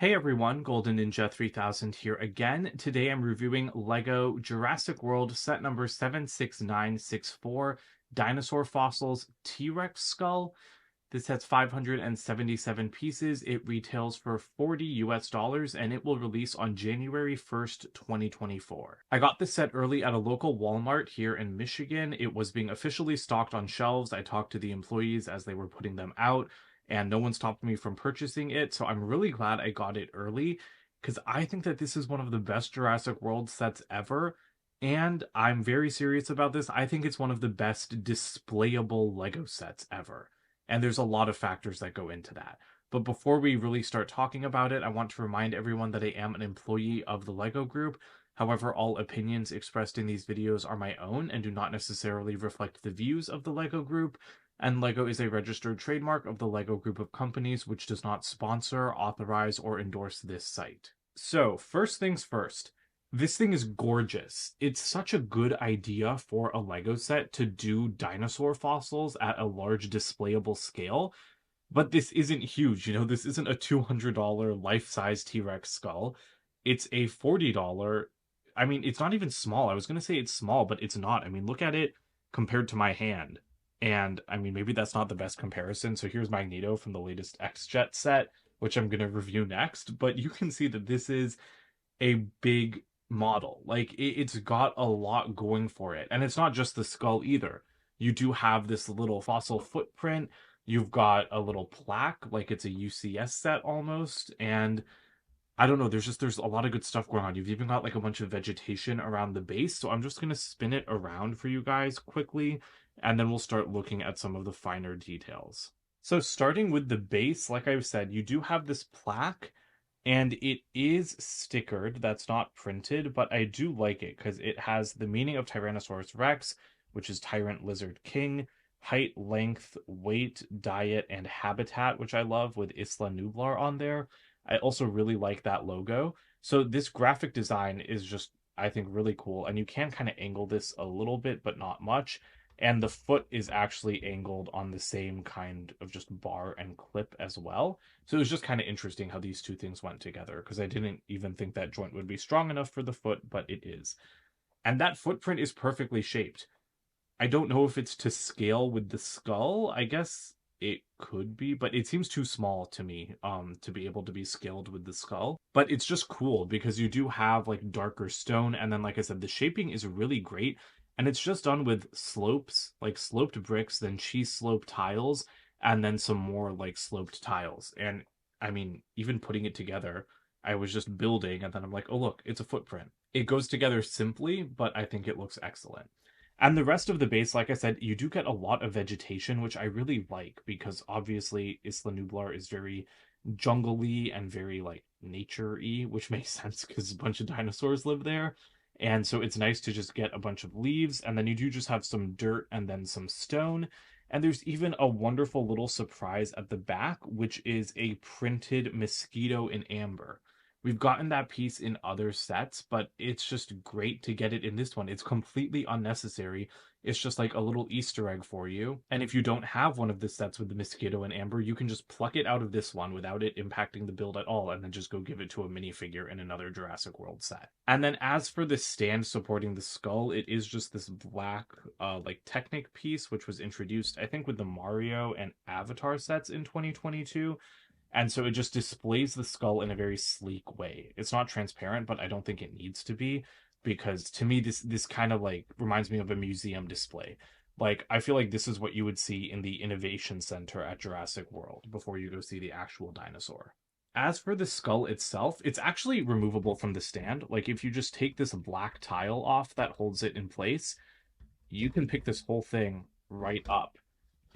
Hey everyone, Golden Ninja 3000 here again. Today I'm reviewing LEGO Jurassic World set number 76964, Dinosaur Fossils T-Rex Skull. This has 577 pieces. It retails for $40 and it will release on January 1st, 2024. I got this set early at a local Walmart here in Michigan. It was being officially stocked on shelves. I talked to the employees as they were putting them out, and no one stopped me from purchasing it. So I'm really glad I got it early because I think that this is one of the best Jurassic World sets ever. And I'm very serious about this. I think it's one of the best displayable LEGO sets ever. And there's a lot of factors that go into that. But before we really start talking about it, I want to remind everyone that I am an employee of the LEGO Group. However, all opinions expressed in these videos are my own and do not necessarily reflect the views of the LEGO Group. And LEGO is a registered trademark of the LEGO Group of companies, which does not sponsor, authorize, or endorse this site. So, first things first. This thing is gorgeous. It's such a good idea for a LEGO set to do dinosaur fossils at a large displayable scale, but this isn't huge. This isn't a $200 life-size T-Rex skull. It's a $40. I mean, it's not even small. I was going to say it's small, but it's not. I mean, look at it compared to my hand. And I mean, maybe that's not the best comparison. So here's Magneto from the latest X-Jet set, which I'm going to review next. But you can see that this is a big model. Like, it's got a lot going for it. And it's not just the skull either. You do have this little fossil footprint. You've got a little plaque, like it's a UCS set almost. And I don't know, there's a lot of good stuff going on. You've even got like a bunch of vegetation around the base. So I'm just going to spin it around for you guys quickly, and then we'll start looking at some of the finer details. So starting with the base, like I've said, you do have this plaque, and it is stickered. That's not printed, but I do like it because it has the meaning of Tyrannosaurus Rex, which is Tyrant Lizard King, height, length, weight, diet, and habitat, which I love, with Isla Nublar on there. I also really like that logo. So this graphic design is just, I think, really cool. And you can kind of angle this a little bit, but not much. And the foot is actually angled on the same kind of just bar and clip as well. So it was just kind of interesting how these two things went together, because I didn't even think that joint would be strong enough for the foot, but it is. And that footprint is perfectly shaped. I don't know if it's to scale with the skull. I guess it could be, but it seems too small to me to be able to be scaled with the skull. But it's just cool because you do have like darker stone, and then like I said, the shaping is really great, and it's just done with slopes, like sloped bricks, then cheese slope tiles, and then some more like sloped tiles. And I mean, even putting it together, I was just building and then I'm like, oh look, it's a footprint. It goes together simply, but I think it looks excellent. And the rest of the base, like I said, you do get a lot of vegetation, which I really like because obviously Isla Nublar is very jungly and very like nature-y, which makes sense because a bunch of dinosaurs live there. And so it's nice to just get a bunch of leaves, and then you do just have some dirt and then some stone. And there's even a wonderful little surprise at the back, which is a printed mosquito in amber. We've gotten that piece in other sets, but it's just great to get it in this one. It's completely unnecessary. It's just like a little Easter egg for you. And if you don't have one of the sets with the mosquito and amber, you can just pluck it out of this one without it impacting the build at all, and then just go give it to a minifigure in another Jurassic World set. And then as for the stand supporting the skull, it is just this black like Technic piece, which was introduced, I think, with the Mario and Avatar sets in 2022. And so it just displays the skull in a very sleek way. It's not transparent, but I don't think it needs to be, because to me this kind of like reminds me of a museum display. Like, I feel like this is what you would see in the Innovation Center at Jurassic World before you go see the actual dinosaur. As for the skull itself, it's actually removable from the stand. Like, if you just take this black tile off that holds it in place, you can pick this whole thing right up.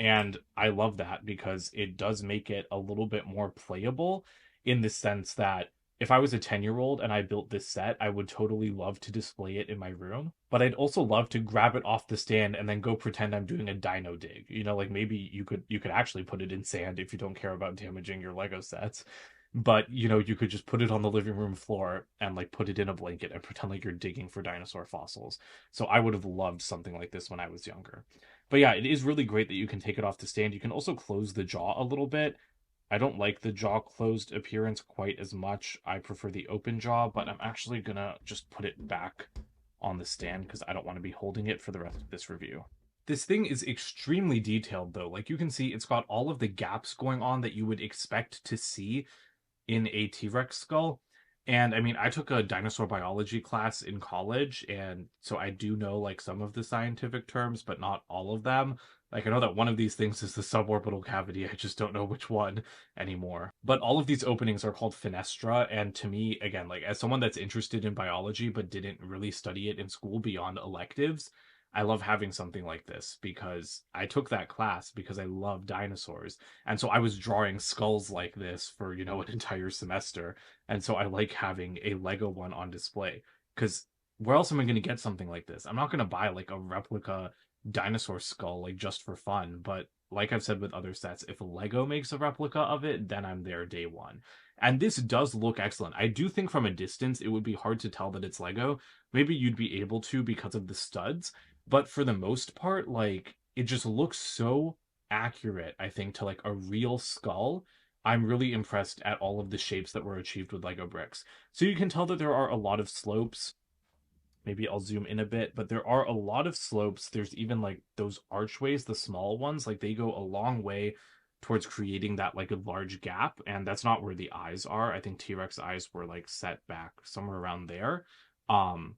And I love that because it does make it a little bit more playable, in the sense that if I was a 10-year-old and I built this set, I would totally love to display it in my room. But I'd also love to grab it off the stand and then go pretend I'm doing a dino dig. Like maybe you could actually put it in sand if you don't care about damaging your Lego sets. But you could just put it on the living room floor and like put it in a blanket and pretend like you're digging for dinosaur fossils. So I would have loved something like this when I was younger. But yeah, it is really great that you can take it off the stand. You can also close the jaw a little bit. I don't like the jaw closed appearance quite as much. I prefer the open jaw, but I'm actually gonna just put it back on the stand because I don't want to be holding it for the rest of this review. This thing is extremely detailed though. Like you can see, it's got all of the gaps going on that you would expect to see in a T-Rex skull. And I mean, I took a dinosaur biology class in college, and so I do know like some of the scientific terms, but not all of them. Like I know that one of these things is the suborbital cavity. I just don't know which one anymore. But all of these openings are called fenestra, and to me, again, like as someone that's interested in biology but didn't really study it in school beyond electives, I love having something like this because I took that class because I love dinosaurs. And so I was drawing skulls like this for, an entire semester. And so I like having a Lego one on display because where else am I going to get something like this? I'm not going to buy like a replica dinosaur skull like just for fun. But like I've said with other sets, if Lego makes a replica of it, then I'm there day one. And this does look excellent. I do think from a distance, it would be hard to tell that it's Lego. Maybe you'd be able to because of the studs, but for the most part, like it just looks so accurate, I think, to like a real skull. I'm really impressed at all of the shapes that were achieved with Lego bricks. So you can tell that there are a lot of slopes. Maybe I'll zoom in a bit, but there are a lot of slopes. There's even like those archways, the small ones, like they go a long way towards creating that like a large gap. And that's not where the eyes are. I think T-Rex eyes were like set back somewhere around there. Um,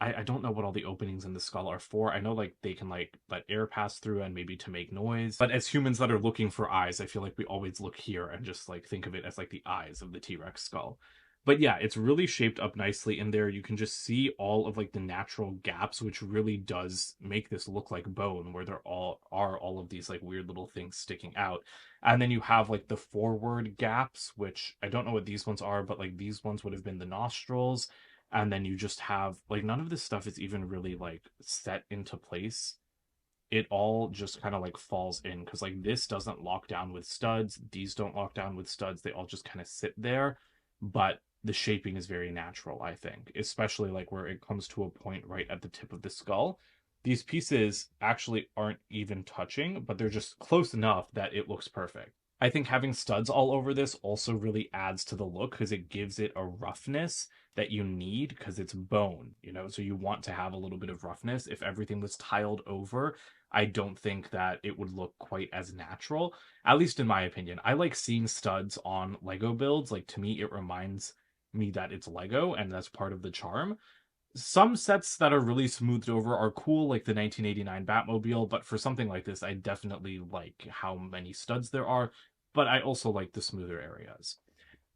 I don't know what all the openings in the skull are for. I know like they can like let air pass through and maybe to make noise. But as humans that are looking for eyes, I feel like we always look here and just like think of it as like the eyes of the T-Rex skull. But yeah, it's really shaped up nicely in there. You can just see all of like the natural gaps, which really does make this look like bone, where there all of these like weird little things sticking out. And then you have like the forward gaps, which I don't know what these ones are, but like these ones would have been the nostrils, and then you just have like none of this stuff is even really like set into place. It all just kind of like falls in because like this doesn't lock down with studs, these don't lock down with studs, they all just kind of sit there. But the shaping is very natural, I think, especially like where it comes to a point right at the tip of the skull. These pieces actually aren't even touching, but they're just close enough that it looks perfect. I think having studs all over this also really adds to the look because it gives it a roughness that you need because it's bone, so you want to have a little bit of roughness. If everything was tiled over, I don't think that it would look quite as natural, at least in my opinion. I like seeing studs on Lego builds. Like to me, it reminds me that it's Lego and that's part of the charm. Some sets that are really smoothed over are cool, like the 1989 Batmobile, but for something like this, I definitely like how many studs there are, but I also like the smoother areas.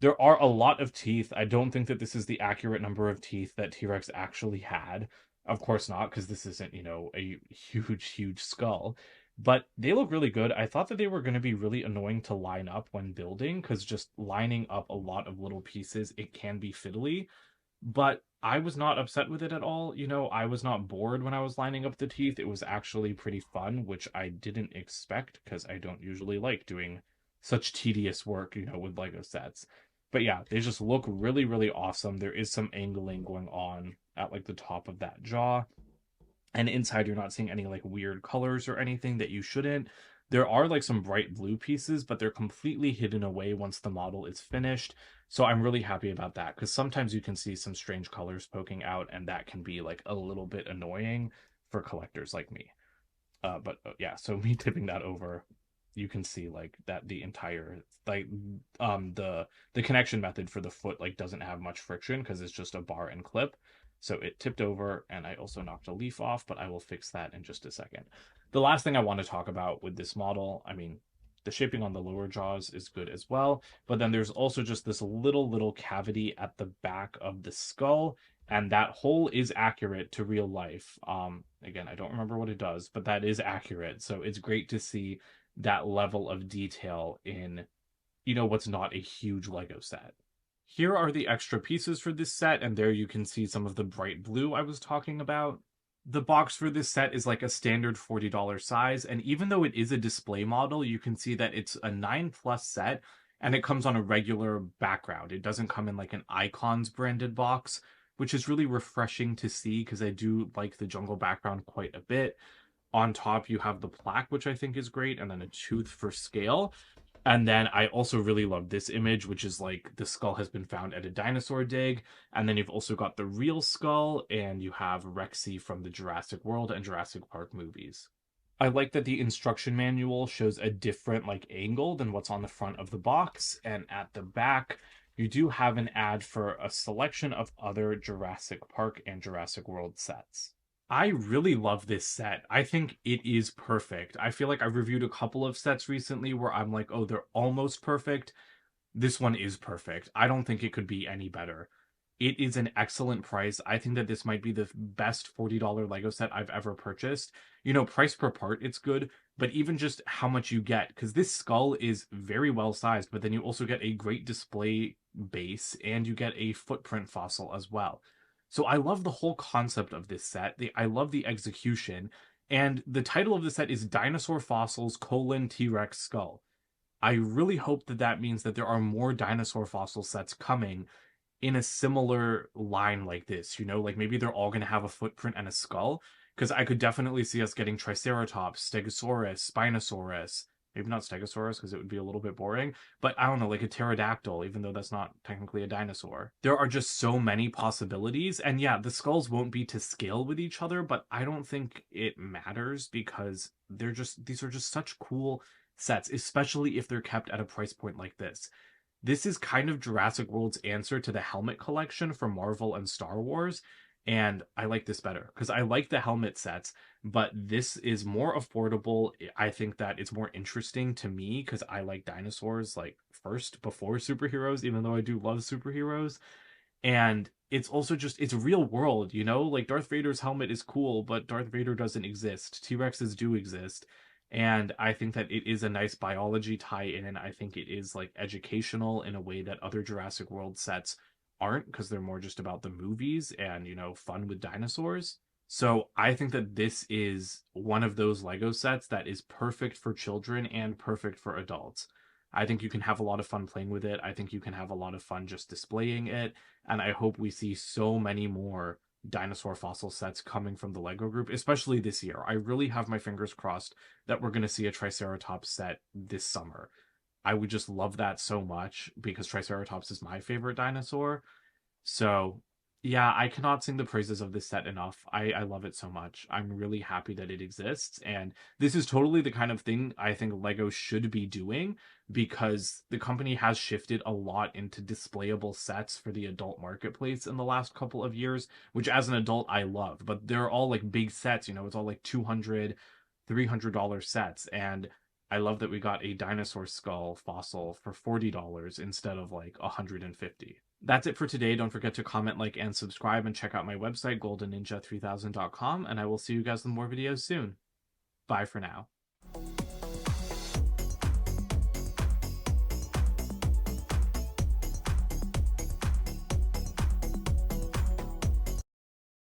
There are a lot of teeth. I don't think that this is the accurate number of teeth that T-Rex actually had. Of course not, because this isn't, a huge, huge skull. But they look really good. I thought that they were going to be really annoying to line up when building, because just lining up a lot of little pieces, it can be fiddly. But I was not upset with it at all. I was not bored when I was lining up the teeth. It was actually pretty fun, which I didn't expect because I don't usually like doing such tedious work, with Lego sets. But yeah, they just look really, really awesome. There is some angling going on at like the top of that jaw. And inside, you're not seeing any like weird colors or anything that you shouldn't. There are like some bright blue pieces, but they're completely hidden away once the model is finished. So I'm really happy about that because sometimes you can see some strange colors poking out, and that can be like a little bit annoying for collectors like me. But yeah, so me tipping that over, you can see like that the entire like the connection method for the foot like doesn't have much friction because it's just a bar and clip. So it tipped over, and I also knocked a leaf off, but I will fix that in just a second. The last thing I want to talk about with this model, I mean, the shaping on the lower jaws is good as well, but then there's also just this little cavity at the back of the skull, and that hole is accurate to real life. Again, I don't remember what it does, but that is accurate. So it's great to see that level of detail in, what's not a huge Lego set. Here are the extra pieces for this set, and there you can see some of the bright blue I was talking about. The box for this set is like a standard $40 size, and even though it is a display model, you can see that it's a 9+ set, and it comes on a regular background. It doesn't come in like an Icons branded box, which is really refreshing to see because I do like the jungle background quite a bit. On top, you have the plaque, which I think is great, and then a tooth for scale. And then I also really love this image, which is like the skull has been found at a dinosaur dig. And then you've also got the real skull, and you have Rexy from the Jurassic World and Jurassic Park movies. I like that the instruction manual shows a different like angle than what's on the front of the box. And at the back, you do have an ad for a selection of other Jurassic Park and Jurassic World sets. I really love this set. I think it is perfect. I feel like I've reviewed a couple of sets recently where I'm like, oh, they're almost perfect. This one is perfect. I don't think it could be any better. It is an excellent price. I think that this might be the best $40 Lego set I've ever purchased. You know, price per part, it's good, but even just how much you get, because this skull is very well sized, but then you also get a great display base and you get a footprint fossil as well. So I love the whole concept of this set. I love the execution. And the title of the set is Dinosaur Fossils: T-Rex Skull. I really hope that that means that there are more dinosaur fossil sets coming in a similar line like this, you know, like maybe they're all going to have a footprint and a skull, because I could definitely see us getting Triceratops, Stegosaurus, Spinosaurus, maybe not Stegosaurus because it would be a little bit boring, but I don't know, like a pterodactyl, even though that's not technically a dinosaur. There are just so many possibilities, and yeah, the skulls won't be to scale with each other, but I don't think it matters because these are just such cool sets, especially if they're kept at a price point like this. This is kind of Jurassic World's answer to the helmet collection from Marvel and Star Wars, and I like this better because I like the helmet sets, but this is more affordable. I think that it's more interesting to me because I like dinosaurs like first before superheroes, even though I do love superheroes. And it's also just it's real world, you know? Like Darth Vader's helmet is cool, but Darth Vader doesn't exist. T-Rexes do exist. And I think that it is a nice biology tie-in, and I think it is like educational in a way that other Jurassic World sets aren't, because they're more just about the movies and, you know, fun with dinosaurs. So I think that this is one of those Lego sets that is perfect for children and perfect for adults. I think you can have a lot of fun playing with it. I think you can have a lot of fun just displaying it. And I hope we see so many more dinosaur fossil sets coming from the Lego group, especially this year. I really have my fingers crossed that we're going to see a Triceratops set this summer. I would just love that so much because Triceratops is my favorite dinosaur. So, yeah, I cannot sing the praises of this set enough. I love it so much. I'm really happy that it exists. And this is totally the kind of thing I think Lego should be doing because the company has shifted a lot into displayable sets for the adult marketplace in the last couple of years, which as an adult I love. But they're all like big sets, you know, it's all like $200, $300 sets. And I love that we got a dinosaur skull fossil for $40 instead of like 150. That's it for today. Don't forget to comment, like, and subscribe, and check out my website, goldenninja3000.com, and I will see you guys in more videos soon. Bye for now.